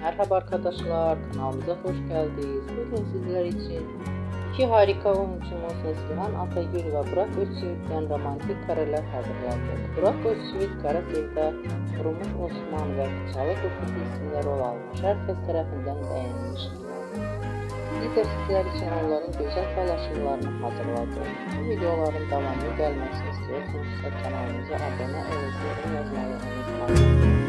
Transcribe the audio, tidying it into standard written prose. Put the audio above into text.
Merhaba arkadaşlar, kanalımıza hoş geldiniz. Bugün sizler için iki harika oyuncumuz Neslihan Atagül ve Burak Özçivit'ten romantik kareler hazırladık. Burak Özçivit Kara Sevda, Turmuş Osman ve Kıçalı Kurtu dizisinde rol almış. Herkes tarafından beğenilmiştir. Biz de sizler için onların güzel paylaşımlarını hazırladık. Bu videoların devamlı gelmesini istiyorsanız kanalımıza abone olup yorum yazmayı unutmayın.